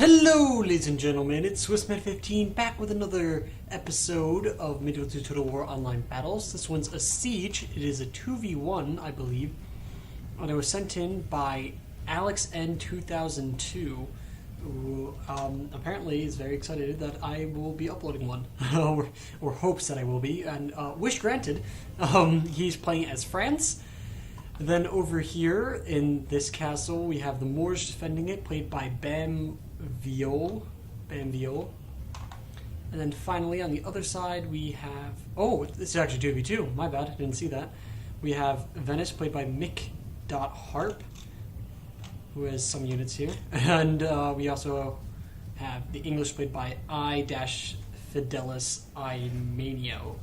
Hello, ladies and gentlemen, it's SwissMed15 back with another episode of Medieval 2 Total War Online Battles. This one's a siege. It is a 2v1, I believe, and it was sent in by Alex N2002, who apparently is very excited that I will be uploading one, or hopes that I will be, and wish granted. He's playing as France. Then over here in this castle, we have the Moors defending it, played by Bam Viol. And then finally on the other side we have... Oh, this is actually 2v2. My bad, I didn't see that. We have Venice, played by Mick.Harp, who has some units here. And we also have the English, played by I-Fidelis I-Manio.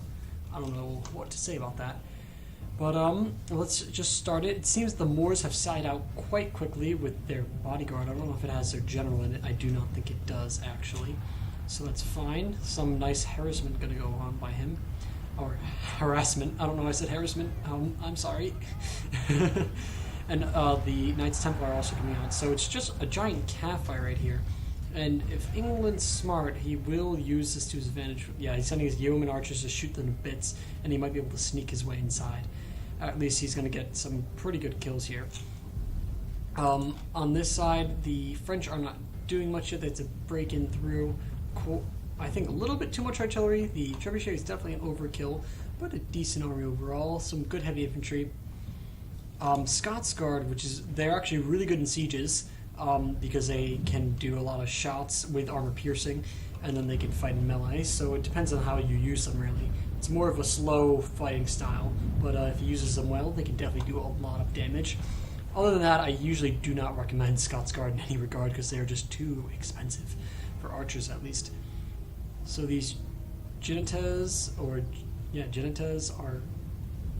I don't know what to say about that. But let's just start it. It seems the Moors have sided out quite quickly with their bodyguard. I don't know if it has their general in it. I do not think it does, actually. So that's fine. Some nice harassment going to go on by him. Or harassment. I don't know why I said harassment. I'm sorry. And the Knights Templar are also coming out. So it's just a giant campfire right here. And if England's smart, he will use this to his advantage. Yeah, he's sending his yeoman archers to shoot them to bits, and he might be able to sneak his way inside. At least he's going to get some pretty good kills here. On this side, the French are not doing much yet. It's a break in through. I think a little bit too much artillery. The trebuchet is definitely an overkill, but a decent army overall. Some good heavy infantry. Scots Guard, they're actually really good in sieges, because they can do a lot of shots with armor piercing, and then they can fight in melee. So it depends on how you use them, really. It's more of a slow fighting style, but if he uses them well, they can definitely do a lot of damage. Other than that, I usually do not recommend Scots Guard in any regard because they are just too expensive, for archers at least. So these Genites are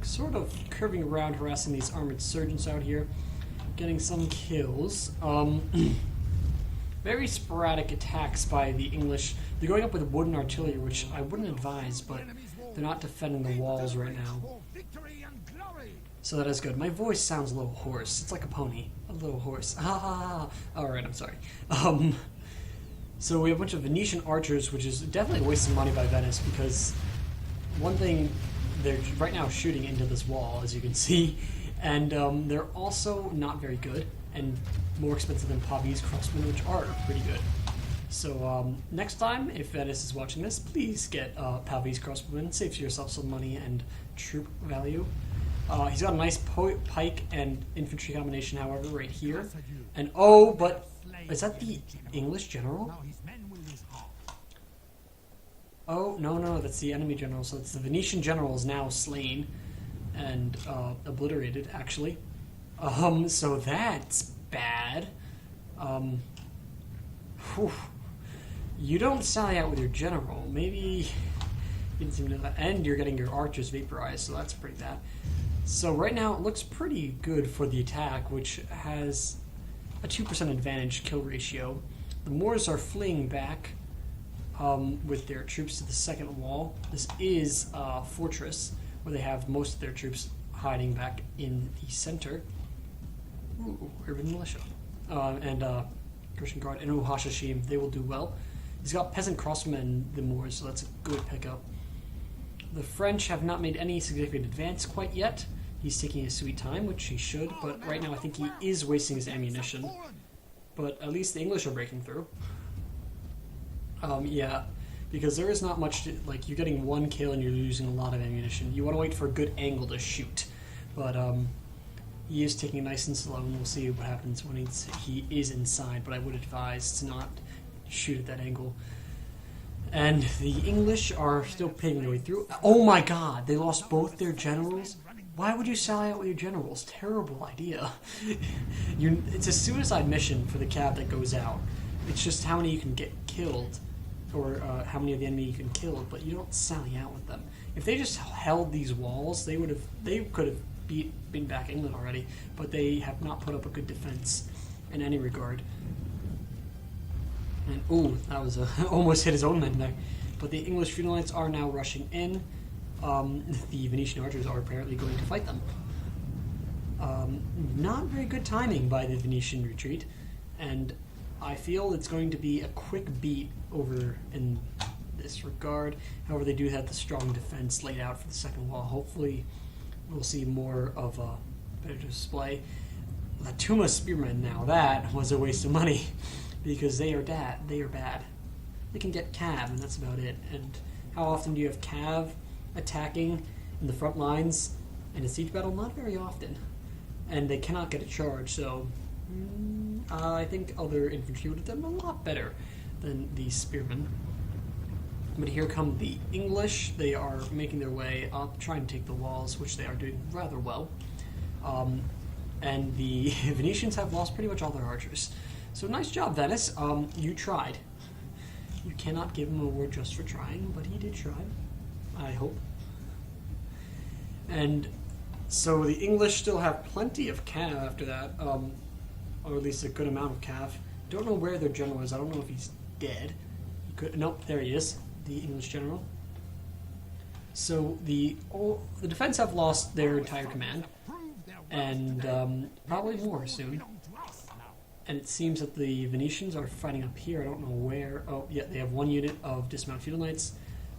sort of curving around, harassing these armored surgeons out here, getting some kills. Very sporadic attacks by the English. They're going up with wooden artillery, which I wouldn't advise, but they're not defending the walls right now. So that is good. My voice sounds a little hoarse. It's like a pony. A little hoarse. Alright, I'm sorry. So we have a bunch of Venetian archers, which is definitely a waste of money by Venice, because one thing, they're right now shooting into this wall, as you can see, and they're also not very good, and more expensive than Pavese crossmen, which are pretty good. So next time, if Venice is watching this, please get Pavese crossmen. Saves yourself some money and troop value. He's got a nice pike and infantry combination, however, right here. And oh, but is that the English general? Oh, no, that's the enemy general. So it's the Venetian general is now slain and obliterated, actually. So that's bad. You don't sally out with your general. Maybe you didn't seem to know that. And you're getting your archers vaporized, so that's pretty bad. So right now it looks pretty good for the attack, which has a 2% advantage kill ratio. The Moors are fleeing back with their troops to the second wall. This is a fortress where they have most of their troops hiding back in the center. Ooh, Urban Militia. And Christian Guard and Hashashim, they will do well. He's got peasant crossmen, the Moors, so that's a good pickup. The French have not made any significant advance quite yet. He's taking his sweet time, which he should, but right now I think he is wasting his ammunition. But at least the English are breaking through. Yeah, because there is not much to, like, you're getting one kill and you're losing a lot of ammunition. You want to wait for a good angle to shoot. But he is taking it nice and slow, and we'll see what happens when he is inside, but I would advise to not shoot at that angle. And the English are still picking their way through. Oh my god, they lost both their generals? Why would you sally out with your generals? Terrible idea. It's a suicide mission for the cav that goes out. It's just how many you can get killed, or how many of the enemy you can kill, but you don't sally out with them. If they just held these walls, they could have beaten back England already, but they have not put up a good defense in any regard. And ooh, that was almost hit his own men there. But the English Feudal Knights are now rushing in. The Venetian archers are apparently going to fight them. Not very good timing by the Venetian retreat, and I feel it's going to be a quick beat over in this regard. However, they do have the strong defense laid out for the second wall. Hopefully, we'll see more of a better display. The Tuma Spearmen, now that was a waste of money because they are bad. They can get Cav, and that's about it. And how often do you have Cav attacking in the front lines in a siege battle? Not very often. And they cannot get a charge, so I think other infantry would have done a lot better than the spearmen. But here come the English. They are making their way up, trying to take the walls, which they are doing rather well. And the Venetians have lost pretty much all their archers. So nice job, Venice. You tried. You cannot give him an award just for trying, but he did try, I hope. And so the English still have plenty of cav after that, or at least a good amount of cav. Don't know where their general is. I don't know if he's dead. Nope, there he is, the English general. So the defense have lost their entire command, and probably more soon. And it seems that the Venetians are fighting up here. I don't know where. Oh, yeah, they have one unit of dismounted feudal knights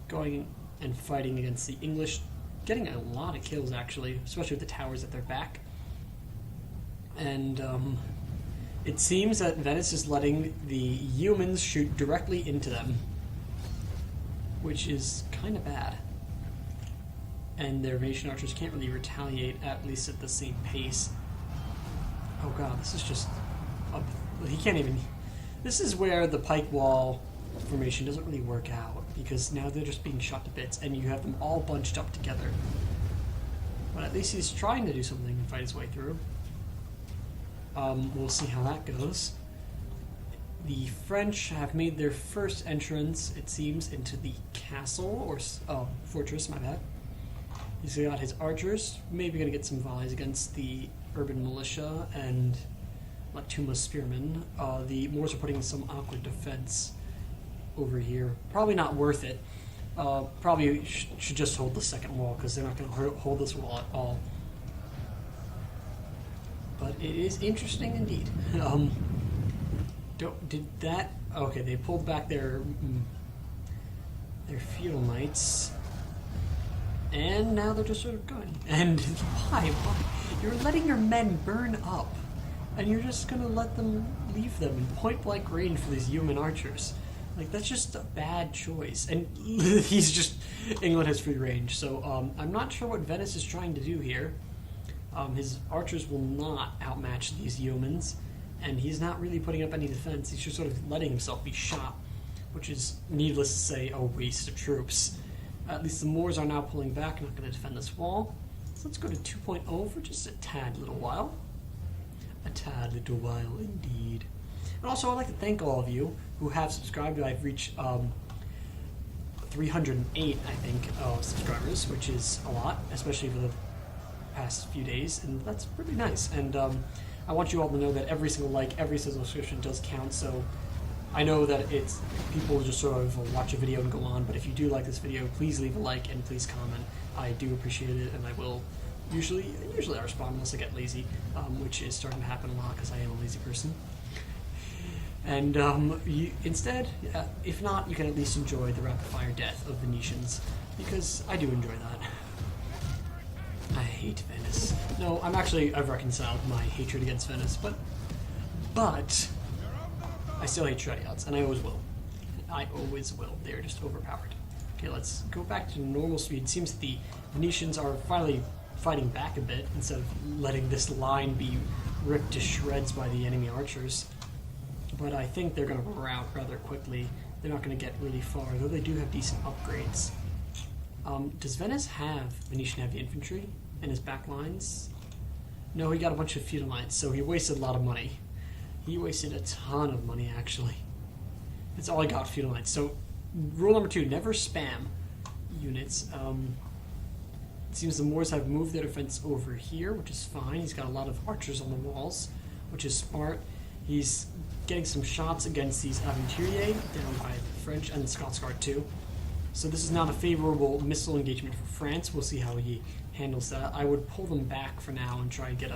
going and fighting against the English, getting a lot of kills actually, especially with the towers at their back. And it seems that Venice is letting the humans shoot directly into them, which is kind of bad. And their Venetian archers can't really retaliate, at least at the same pace. Oh god, this is just... he can't even... This is where the pike wall formation doesn't really work out, because now they're just being shot to bits, and you have them all bunched up together. But at least he's trying to do something and fight his way through. We'll see how that goes. The French have made their first entrance, it seems, into the castle, or fortress, my bad. He's got his archers, maybe going to get some volleys against the urban militia and Tuma spearmen. The Moors are putting some awkward defense over here. Probably not worth it. Probably should just hold the second wall, because they're not going to hold this wall at all. But it is interesting indeed. Did that... Okay, they pulled back their feudal knights. And now they're just sort of going. And why? You're letting your men burn up. And you're just going to let them leave them in point-blank range for these human archers. Like, that's just a bad choice. And he's just... England has free range. So I'm not sure what Venice is trying to do here. His archers will not outmatch these humans. And he's not really putting up any defense. He's just sort of letting himself be shot. Which is, needless to say, a waste of troops. At least the Moors are now pulling back, not going to defend this wall. So let's go to 2.0 for just a tad little while. A tad little while, indeed. And also, I'd like to thank all of you who have subscribed. I've reached 308, I think, subscribers, which is a lot, especially for the past few days, and that's pretty nice. And I want you all to know that every single like, every single subscription does count, so I know that it's people just sort of watch a video and go on, but if you do like this video, please leave a like and please comment. I do appreciate it, and I will usually I respond unless I get lazy, which is starting to happen a lot because I am a lazy person. And instead, if not, you can at least enjoy the rapid-fire death of Venetians, because I do enjoy that. I hate Venice. No, I've reconciled my hatred against Venice, but I still hate Shreddiouts, and I always will. I always will. They're just overpowered. Okay, let's go back to normal speed. It seems the Venetians are finally fighting back a bit instead of letting this line be ripped to shreds by the enemy archers. But I think they're going to wear out rather quickly. They're not going to get really far, though they do have decent upgrades. Does Venice have Venetian heavy infantry in his back lines? No, he got a bunch of feudal knights, so he wasted a lot of money. He wasted a ton of money, actually. That's all I got, feudal knights. So, rule number 2, never spam units. It seems the Moors have moved their defense over here, which is fine. He's got a lot of archers on the walls, which is smart. He's getting some shots against these Aventuriers down by the French and the Scots Guard too. So this is not a favorable missile engagement for France. We'll see how he handles that. I would pull them back for now and try and get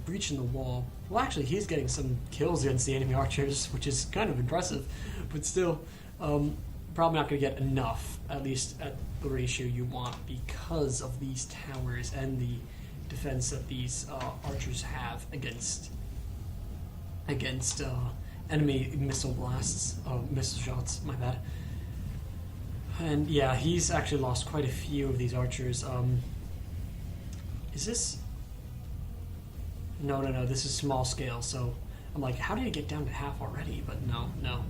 breaching the wall. Well, actually, he's getting some kills against the enemy archers, which is kind of impressive, but still, probably not going to get enough, at least at the ratio you want, because of these towers and the defense that these archers have against enemy missile blasts, missile shots. My bad. And yeah, he's actually lost quite a few of these archers. Is this? No, this is small scale, so I'm like, how did he get down to half already? But no.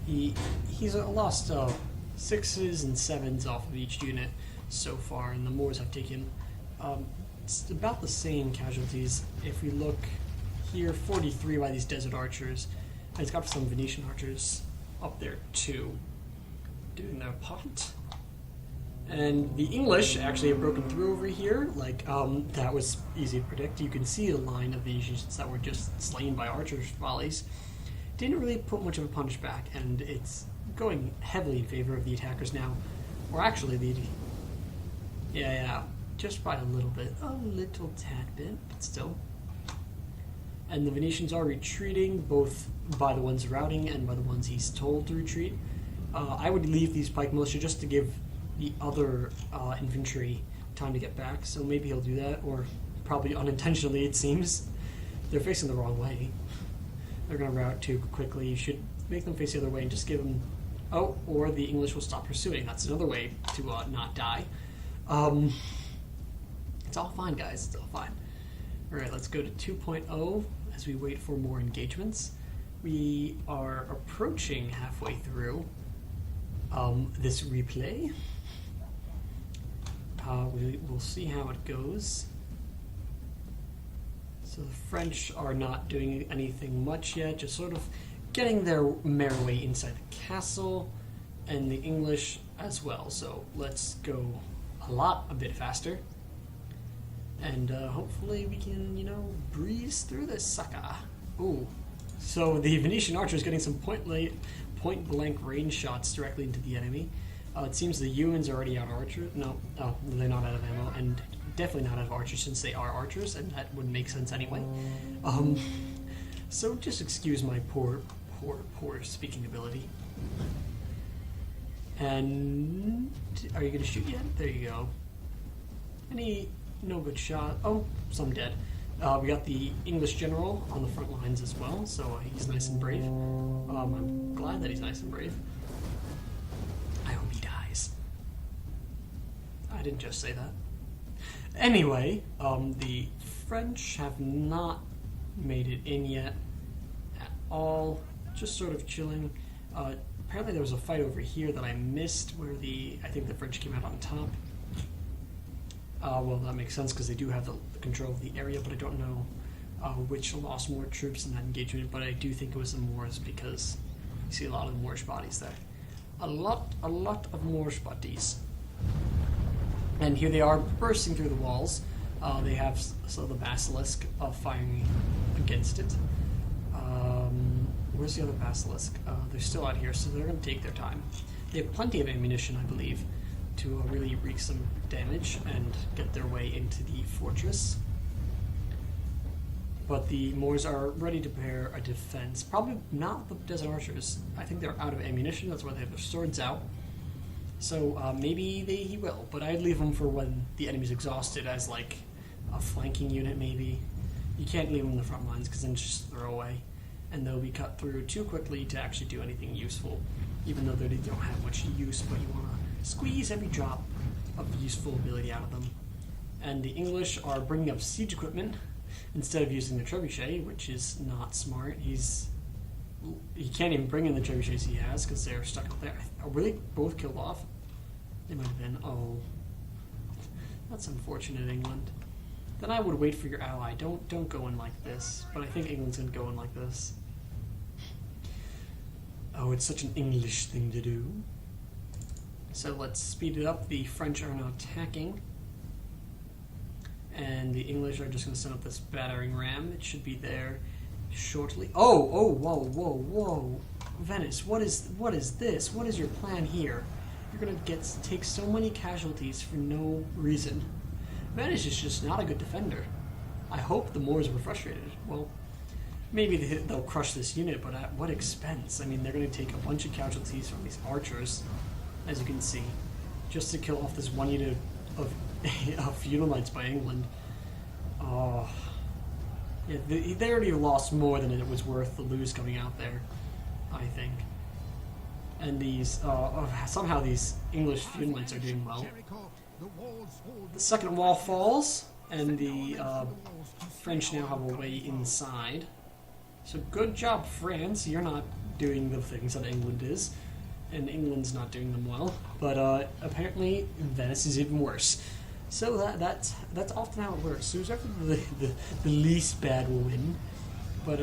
He's lost 6s and 7s off of each unit so far, and the Moors have taken it's about the same casualties. If we look here, 43 by these desert archers, and it's got some Venetian archers up there too, doing their part. And the English actually have broken through over here. Like, that was easy to predict. You can see the line of Venetians that were just slain by archers' volleys. Didn't really put much of a punch back, and it's going heavily in favor of the attackers now. Or actually, just by a little tad bit, but still. And the Venetians are retreating, both by the ones routing and by the ones he's told to retreat. I would leave these pike militia just to give the other infantry time to get back, so maybe he'll do that, or probably unintentionally, it seems. They're facing the wrong way. They're going to rout too quickly. You should make them face the other way and just give them... Oh, or the English will stop pursuing. That's another way to not die. It's all fine, guys. It's all fine. Alright, let's go to 2.0 as we wait for more engagements. We are approaching halfway through this replay. We'll see how it goes. So the French are not doing anything much yet, just sort of getting their merry way inside the castle, and the English as well. So let's go a bit faster, and hopefully we can, breeze through this sucker. Ooh, so the Venetian archer is getting some point blank range shots directly into the enemy. It seems the Ewan's are already out of archers. No, they're not out of ammo, and definitely not out of archers since they are archers, and that would make sense anyway. So just excuse my poor speaking ability. And are you going to shoot yet? There you go. No good shot. Oh, some dead. We got the English general on the front lines as well, so he's nice and brave. I'm glad that he's nice and brave. I hope he dies. I didn't just say that. Anyway, the French have not made it in yet at all. Just sort of chilling. Apparently there was a fight over here that I missed where I think the French came out on top. Well, that makes sense because they do have the control of the area, but I don't know which lost more troops in that engagement, but I do think it was the Moors because you see a lot of Moorish bodies there. A lot of Moorish bodies. And here they are bursting through the walls. They have the Basilisk firing against it. Where's the other Basilisk? They're still out here, so they're going to take their time. They have plenty of ammunition, I believe, to really wreak some damage and get their way into the fortress. But the Moors are ready to prepare a defense. Probably not the Desert Archers. I think they're out of ammunition, that's why they have their swords out. So maybe he will, but I'd leave them for when the enemy's exhausted as like a flanking unit maybe. You can't leave them in the front lines because then it's just throwaway. And they'll be cut through too quickly to actually do anything useful, even though they don't have much use, but you want to squeeze every drop of useful ability out of them. And the English are bringing up siege equipment instead of using the trebuchet, which is not smart. He can't even bring in the trebuchets he has because they're stuck up there. Were they both killed off? They might have been. Oh, that's unfortunate, England. Then I would wait for your ally. Don't go in like this. But I think England's going to go in like this. Oh, it's such an English thing to do. So let's speed it up. The French are now attacking. And the English are just going to send up this battering ram. It should be there shortly. Oh, whoa. Venice, what is this? What is your plan here? You're going to take so many casualties for no reason. Venice is just not a good defender. I hope the Moors were frustrated. Well, maybe they'll crush this unit, but at what expense? I mean, they're going to take a bunch of casualties from these archers, as you can see, just to kill off this one unit of feudal knights by England. Oh, yeah, they already lost more than it was worth to lose coming out there, I think. And these somehow these English feudal knights are doing well. The second wall falls, and the French now have a way inside. So good job, France. You're not doing the things that England is, and England's not doing them well. But apparently Venice is even worse. So that's often how it works. So whoever the least bad will win. But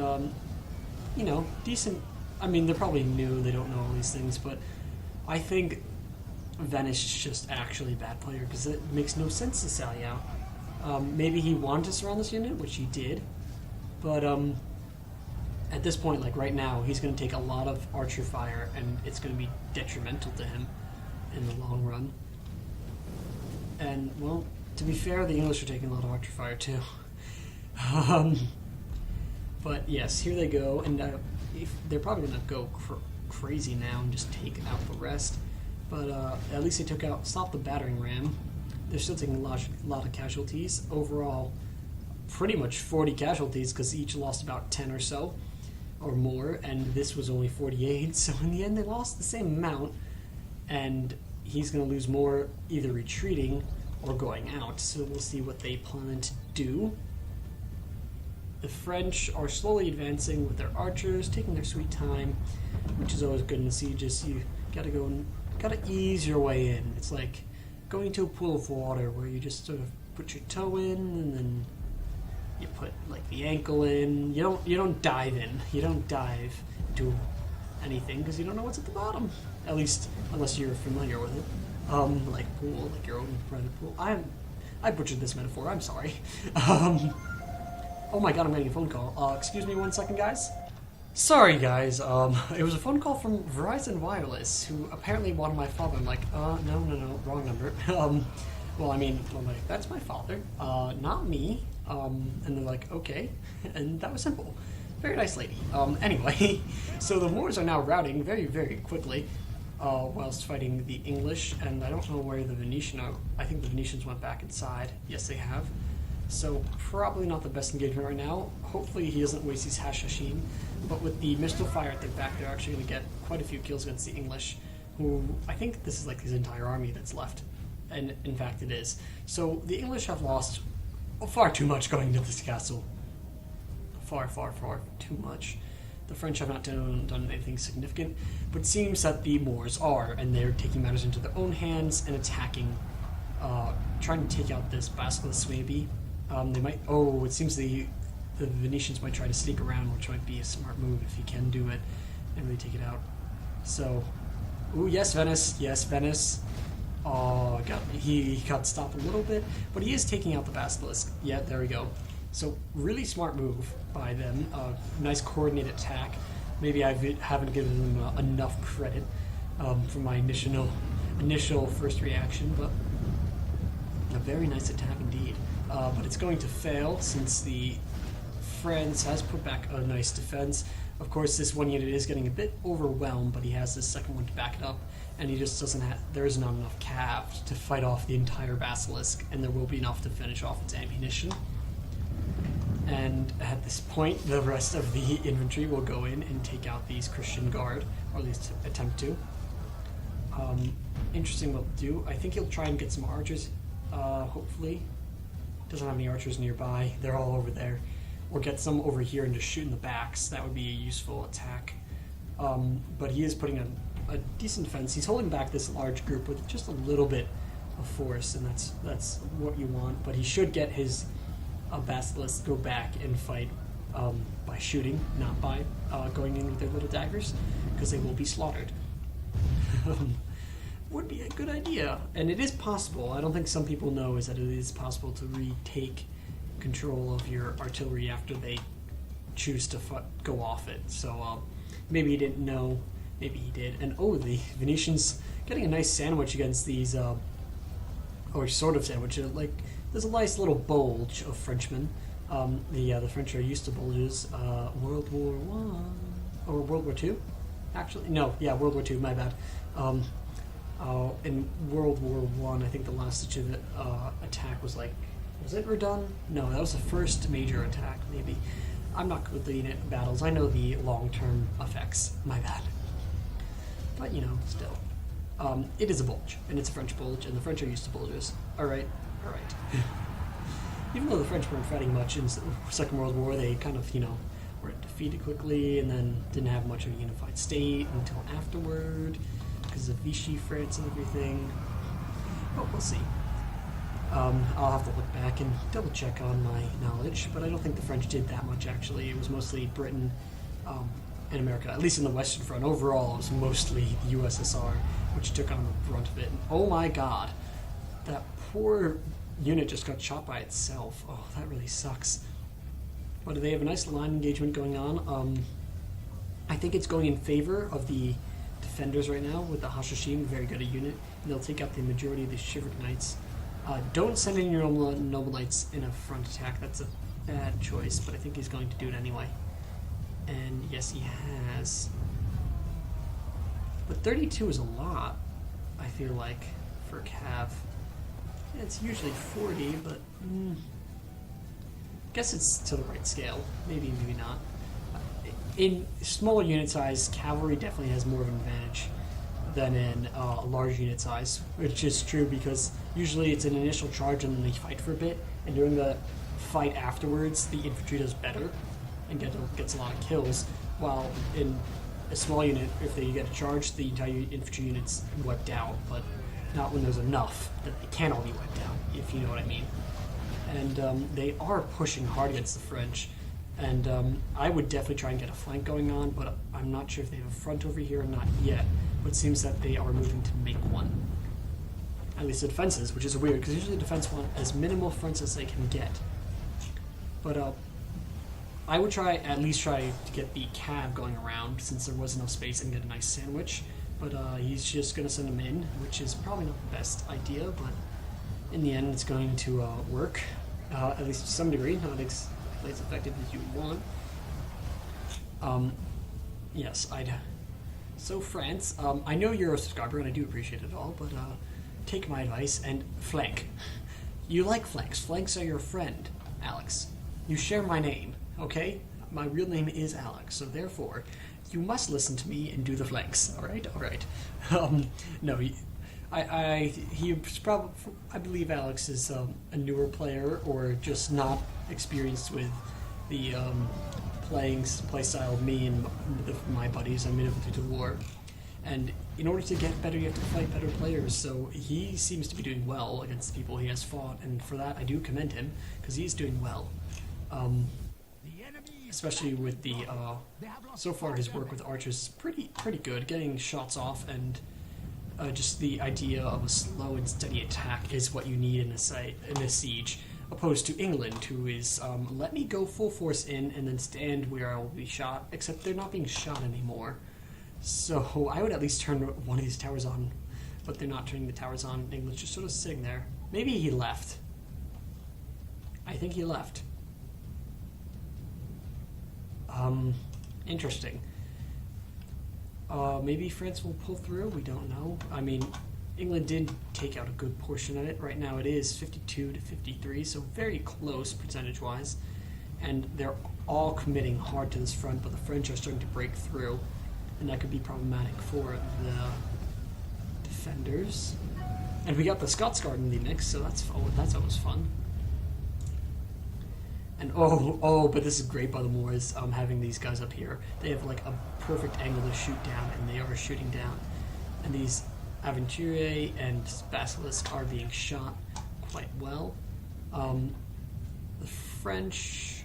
you know, decent. I mean, they're probably new. They don't know all these things. But I think Venice is just actually a bad player because it makes no sense to sally out. Maybe he wanted to surround this unit, which he did. But at this point, like right now, he's going to take a lot of archer fire, and it's going to be detrimental to him in the long run. And, well, to be fair, the English are taking a lot of archer fire, too. But, yes, here they go, and they're probably going to go crazy now and just take out the rest. But at least they stopped the battering ram. They're still taking a lot of casualties. Overall, pretty much 40 casualties, because each lost about 10 or so, or more, and this was only 48, so in the end they lost the same amount, and he's going to lose more either retreating or going out, so we'll see what they plan to do. The French are slowly advancing with their archers, taking their sweet time, which is always good in sieges. You gotta ease your way in. It's like going into a pool of water where you just sort of put your toe in, and then you put like the ankle in. You don't dive in. You don't dive into anything because you don't know what's at the bottom. At least unless you're familiar with it. Like pool, like your own private pool. I butchered this metaphor. I'm sorry. Oh my god, I'm getting a phone call. Excuse me 1 second, guys. Sorry, guys. It was a phone call from Verizon Wireless, who apparently wanted my father. I'm like, no, wrong number. Well, I mean, I'm like, that's my father, not me. And they're like, okay, and that was simple. Very nice lady. Anyway, so the Moors are now routing very, very quickly, whilst fighting the English, and I don't know where the Venetian are. I think the Venetians went back inside. Yes, they have. So probably not the best engagement right now. Hopefully he doesn't waste his Hashashin, but with the missile fire at their back, they're actually going to get quite a few kills against the English, who I think this is like his entire army that's left, and in fact it is. So the English have lost far too much going into this castle. Far too much. The French have not done anything significant, but it seems that the Moors are, and they're taking matters into their own hands and attacking, trying to take out this basilisk maybe. They might. Oh, it seems the Venetians might try to sneak around, which might be a smart move if he can do it and really take it out. So, ooh, yes, Venice. Yes, Venice. Oh, he got stopped a little bit, but he is taking out the basilisk. Yeah, there we go. So, really smart move by them. Nice coordinated attack. Maybe I haven't given them enough credit for my initial first reaction, but a very nice attack indeed. But it's going to fail since the France has put back a nice defense. Of course, this one unit is getting a bit overwhelmed, but he has this second one to back it up, and he just doesn't have. There is not enough cav to fight off the entire basilisk, and there will be enough to finish off its ammunition. And at this point, the rest of the infantry will go in and take out these Christian guard, or at least attempt to. Interesting what he'll do. I think he'll try and get some archers, hopefully. Doesn't have any archers nearby. They're all over there. Or get some over here and just shoot in the backs. That would be a useful attack. But he is putting a decent defense. He's holding back this large group with just a little bit of force, and that's what you want. But he should get his basilisk go back and fight by shooting, not by going in with their little daggers, because they will be slaughtered. Would be a good idea, and it is possible. I don't think some people know is that it is possible to retake control of your artillery after they choose to go off it. So maybe he didn't know, maybe he did. And oh, the Venetians getting a nice sandwich against these, or sort of sandwich. Like there's a nice little bulge of Frenchmen. The French are used to bulges. World War One or World War Two, actually. No, yeah, World War Two. My bad. In World War One, I think the last ditch of attack was like, was it Verdun? No, that was the first major attack. Maybe. I'm not good with the unit battles. I know the long-term effects. My bad. But you know, still, it is a bulge, and it's a French bulge, and the French are used to bulges. All right, all right. Even though the French weren't fighting much in the Second World War, they kind of, you know, were defeated quickly and then didn't have much of a unified state until afterward because of Vichy France and everything. But we'll see. I'll have to look back and double check on my knowledge, but I don't think the French did that much actually. It was mostly Britain and America, at least in the Western Front. Overall, it was mostly the USSR, which took on the brunt of it. And oh my god, that poor unit just got shot by itself. Oh, that really sucks. But they have a nice line engagement going on. I think it's going in favor of the defenders right now with the Hashishim, very good a unit. And they'll take out the majority of the Shivered Knights. Don't send in your Noble Knights in a front attack. That's a bad choice, but I think he's going to do it anyway. And yes, he has. But 32 is a lot, I feel like, for Cav. It's usually 40, but I guess it's to the right scale. Maybe, maybe not. In smaller unit size, cavalry definitely has more of an advantage than in a large unit size, which is true because usually it's an initial charge and then they fight for a bit, and during the fight afterwards, the infantry does better and gets a lot of kills, while in a small unit, if they get a charge, the entire infantry unit's wiped out, but not when there's enough that they can all be wiped out, if you know what I mean. And they are pushing hard against the French, and I would definitely try and get a flank going on, but I'm not sure if they have a front over here or not yet, but it seems that they are moving to make one. At least the defenses, which is weird, because usually the defense want as minimal fronts as they can get. But I would at least try to get the cab going around, since there was enough space, and get a nice sandwich. But he's just going to send them in, which is probably not the best idea, but in the end it's going to work, at least to some degree, not as effective as you would want. Yes, So France, I know you're a subscriber and I do appreciate it all, but take my advice and flank. You like flanks. Flanks are your friend, Alex. You share my name, okay? My real name is Alex, so therefore, you must listen to me and do the flanks. All right, all right. No, I believe Alex is a newer player or just not experienced with the play style of me and my buddies on Middle to War. And in order to get better, you have to fight better players. So he seems to be doing well against the people he has fought, and for that I do commend him because he's doing well. Especially with the so far his work with archers is pretty good, getting shots off, and just the idea of a slow and steady attack is what you need in a siege, opposed to England, who is let me go full force in and then stand where I will be shot, except they're not being shot anymore. So I would at least turn one of these towers on, but they're not turning the towers on. England's just sort of sitting there. Maybe he left. I think he left. Interesting. Maybe France will pull through, we don't know. I mean, England did take out a good portion of it. Right now it is 52 to 53, so very close percentage-wise. And they're all committing hard to this front, but the French are starting to break through, and that could be problematic for the defenders. And we got the Scots Guard in the mix, so that's always fun. And but this is great by the Moors, having these guys up here. They have like a perfect angle to shoot down, and they are shooting down. And these Aventurier and Basilisk are being shot quite well. The French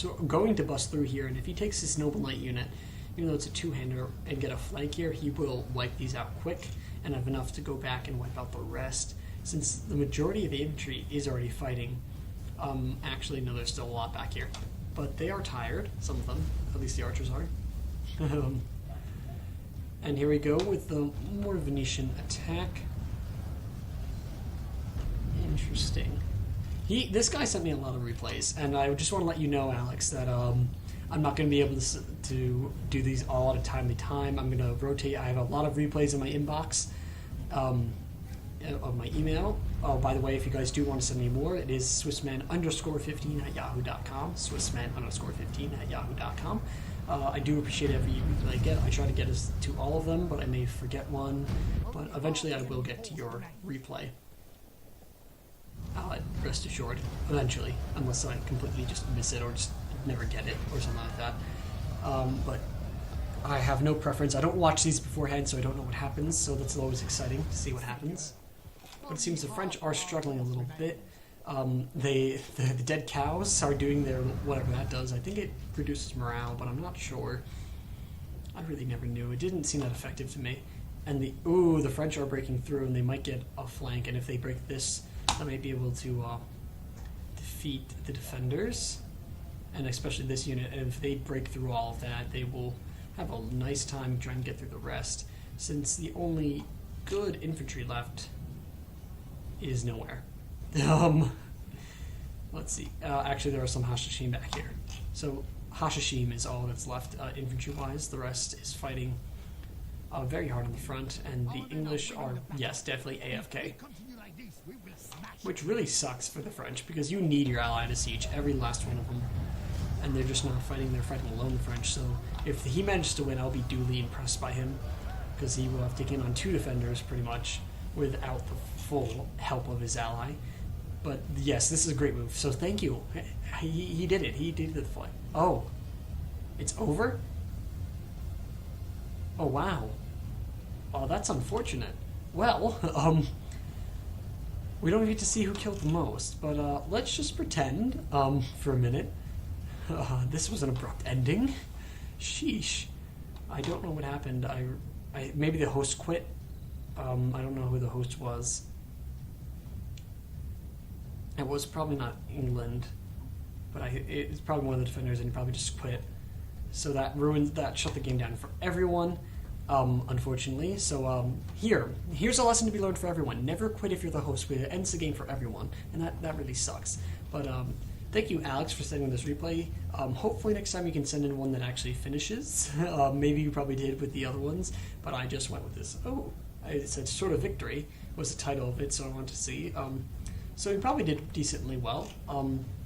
are going to bust through here, and if he takes this Noble Knight unit, even though it's a two-hander, and get a flank here, he will wipe these out quick and have enough to go back and wipe out the rest. Since the majority of the infantry is already fighting, actually, no, there's still a lot back here. But they are tired, some of them. At least the archers are. And here we go with the more Venetian attack. Interesting. This guy sent me a lot of replays, and I just want to let you know, Alex, that I'm not going to be able to do these all at a timely time. I'm going to rotate. I have a lot of replays in my inbox of my email. Oh, by the way, if you guys do want to send me more, it is swissman_15@yahoo.com. Swissman_15@yahoo.com. I do appreciate every replay I get. I try to get us to all of them, but I may forget one. But eventually, I will get to your replay. Rest assured, eventually, unless I completely just miss it or just never get it or something like that. But I have no preference. I don't watch these beforehand, so I don't know what happens, so that's always exciting to see what happens. But it seems the French are struggling a little bit. The dead cows are doing their whatever that does. I think it reduces morale, but I'm not sure. I really never knew. It didn't seem that effective to me. And the French are breaking through, and they might get a flank, and if they break this, I might be able to defeat the defenders, and especially this unit. And if they break through all of that, they will have a nice time trying to get through the rest, since the only good infantry left is nowhere. Let's see. Actually, there are some Hashishim back here. So Hashishim is all that's left infantry-wise. The rest is fighting very hard on the front, and the English are, yes, definitely AFK. Which really sucks for the French, because you need your ally to siege, every last one of them. And they're just not fighting, they're fighting alone, the French. So if he manages to win, I'll be duly impressed by him, because he will have taken on 2 defenders, pretty much, without the full help of his ally. But yes, this is a great move, so thank you. He did it, he did the fight. Oh, it's over? Oh, wow. Oh, that's unfortunate. Well, we don't get to see who killed the most, but let's just pretend, for a minute. This was an abrupt ending. Sheesh. I don't know what happened. Maybe the host quit. I don't know who the host was. It was probably not England, but it's probably one of the defenders, and he probably just quit. So that shut the game down for everyone, unfortunately. So here's a lesson to be learned for everyone. Never quit if you're the host, because it ends the game for everyone, and that really sucks. But thank you, Alex, for sending this replay. Hopefully next time you can send in one that actually finishes. Maybe you probably did with the other ones, but I just went with this. Oh, it said Sword of Victory was the title of it, so I want to see. So you probably did decently well.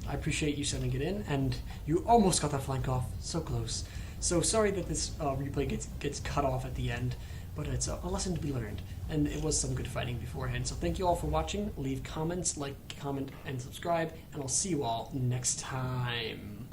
I appreciate you sending it in, and you almost got that flank off. So close. So sorry that this replay gets cut off at the end, but it's a lesson to be learned, and it was some good fighting beforehand. So thank you all for watching. Leave comments, like, comment, and subscribe, and I'll see you all next time.